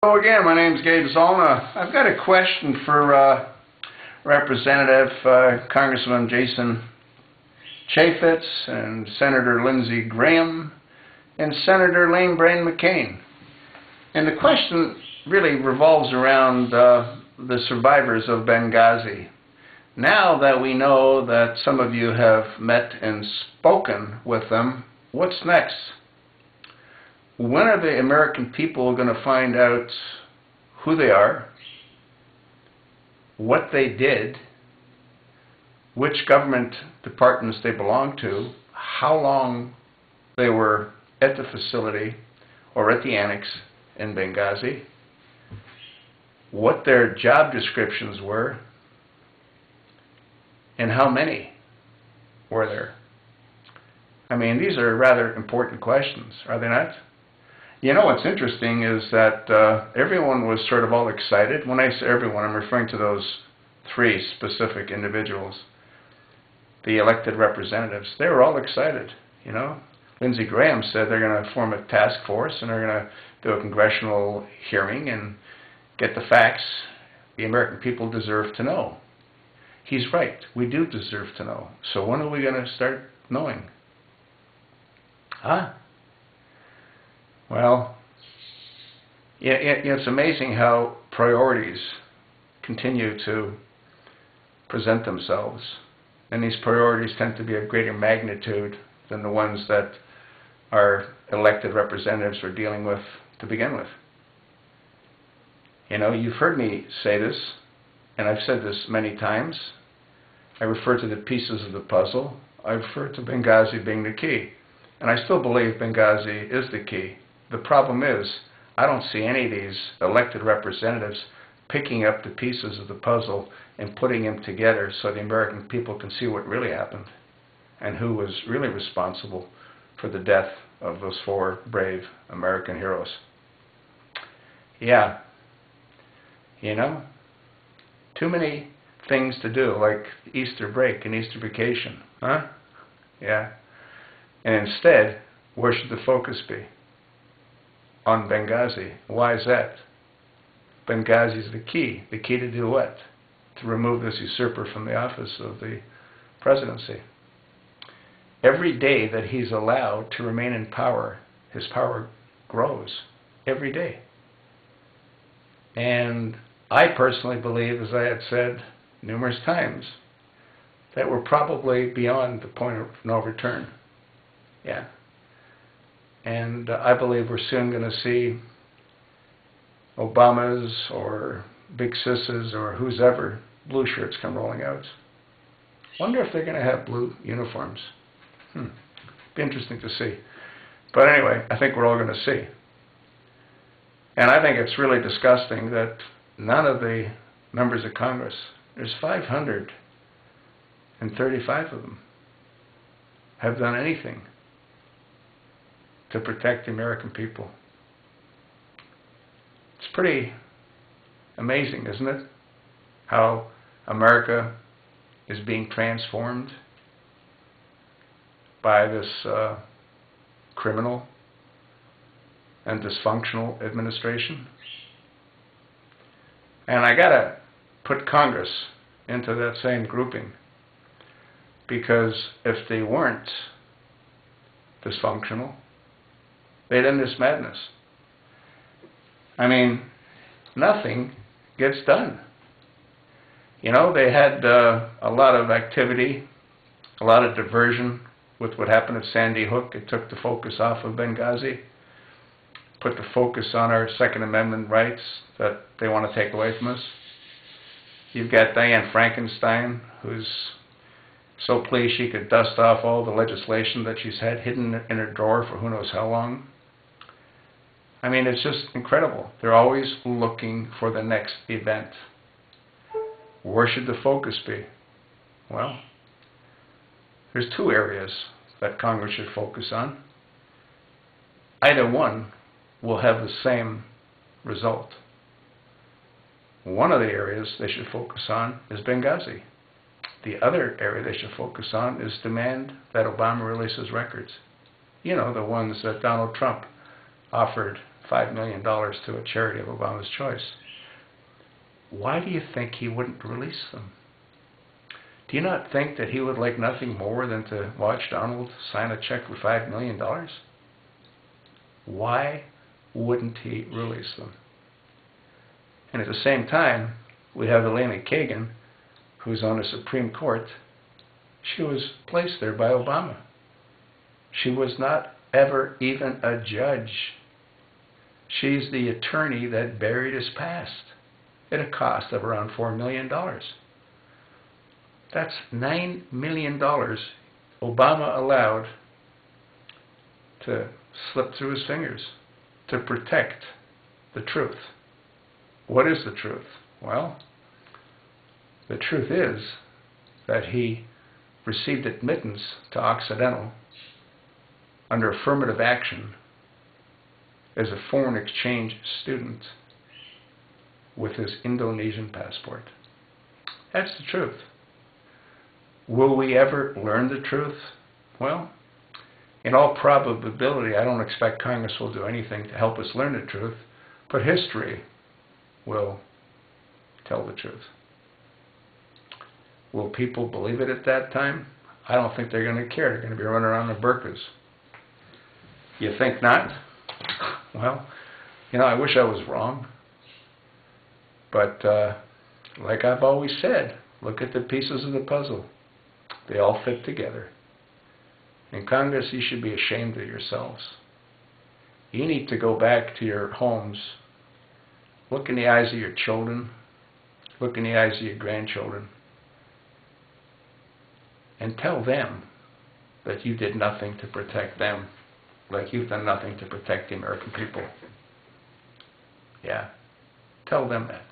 Hello again, my name is Gabe Zollner. I've got a question for Representative Congressman Jason Chaffetz and Senator Lindsay and Senator McCain. And the question really revolves around the survivors of Benghazi. Now that we know that some of you have met and spoken with them, what's next? When are the American people going to find out who they are, what they did, which government departments they belong to, how long they were at the facility or at the annex in Benghazi, what their job descriptions were, and how many were there? I mean, these are rather important questions, are they not? You know what's interesting is that everyone was sort of all excited. When I say everyone, I'm referring to those three specific individuals, the elected representatives. They were all excited, you know. Lindsey said they're going to form a task force and they're going to do a congressional hearing and get the facts the American people deserve to know. He's right. We do deserve to know. So when are we going to start knowing? Huh? Well, it's amazing how priorities continue to present themselves. And these priorities tend to be of greater magnitude than the ones that our elected representatives were dealing with to begin with. You know, you've heard me say this, and I've said this many times. I refer to the pieces of the puzzle. I refer to Benghazi being the key. And I still believe Benghazi is the key. The problem is, I don't see any of these elected representatives picking up the pieces of the puzzle and putting them together so the American people can see what really happened and who was really responsible for the death of those four brave American heroes. Yeah, you know, too many things to do, like Easter break and Easter vacation, huh? Yeah. And instead, where should the focus be? On Benghazi. Why is that? Benghazi is the key. The key to do what? To remove this usurper from the office of the presidency. Every day that he's allowed to remain in power, his power grows. Every day. And I personally believe, as I had said numerous times, that we're probably beyond the point of no return. Yeah. And I believe we're soon going to see Obamas or Big Sis's or who's ever blue shirts come rolling out. Wonder if they're going to have blue uniforms. Be interesting to see. But anyway, I think we're all going to see. And I think it's really disgusting that none of the members of Congress, there's 535 of them, have done anything to protect the American people. It's pretty amazing, isn't it? How America is being transformed by this criminal and dysfunctional administration. And I gotta put Congress into that same grouping, because if they weren't dysfunctional, they'd end this madness. I mean, nothing gets done. You know, they had a lot of activity, a lot of diversion with what happened at Sandy Hook. It took the focus off of Benghazi, put the focus on our Second Amendment rights that they want to take away from us. You've got Dianne Frankenstein, who's so pleased she could dust off all the legislation that she's had hidden in her drawer for who knows how long. I mean, it's just incredible. They're always looking for the next event. Where should the focus be? Well, there's two areas that Congress should focus on. Either one will have the same result. One of the areas they should focus on is Benghazi. The other area they should focus on is demand that Obama releases records. You know, the ones that Donald Trump offered $5 million to a charity of Obama's choice. Why do you think he wouldn't release them? Do you not think that he would like nothing more than to watch Donald sign a check for $5 million? Why wouldn't he release them? And at the same time, we have Elena Kagan, who's on the Supreme Court. She was placed there by Obama. She was not ever even a judge. She's the attorney that buried his past at a cost of around $4 million. That's $9 million Obama allowed to slip through his fingers to protect the truth. What is the truth? Well, the truth is that he received admittance to Occidental under affirmative action as a foreign exchange student with his Indonesian passport. That's the truth. Will we ever learn the truth? Well, in all probability, I don't expect Congress will do anything to help us learn the truth, but history will tell the truth. Will people believe it at that time? I don't think they're going to care. They're going to be running around in burqas. You think not? Well, I wish I was wrong. But like I've always said, look at the pieces of the puzzle. They all fit together. In Congress, you should be ashamed of yourselves. You need to go back to your homes, look in the eyes of your children, look in the eyes of your grandchildren, and tell them that you did nothing to protect them, like you've done nothing to protect the American people. Yeah, tell them that.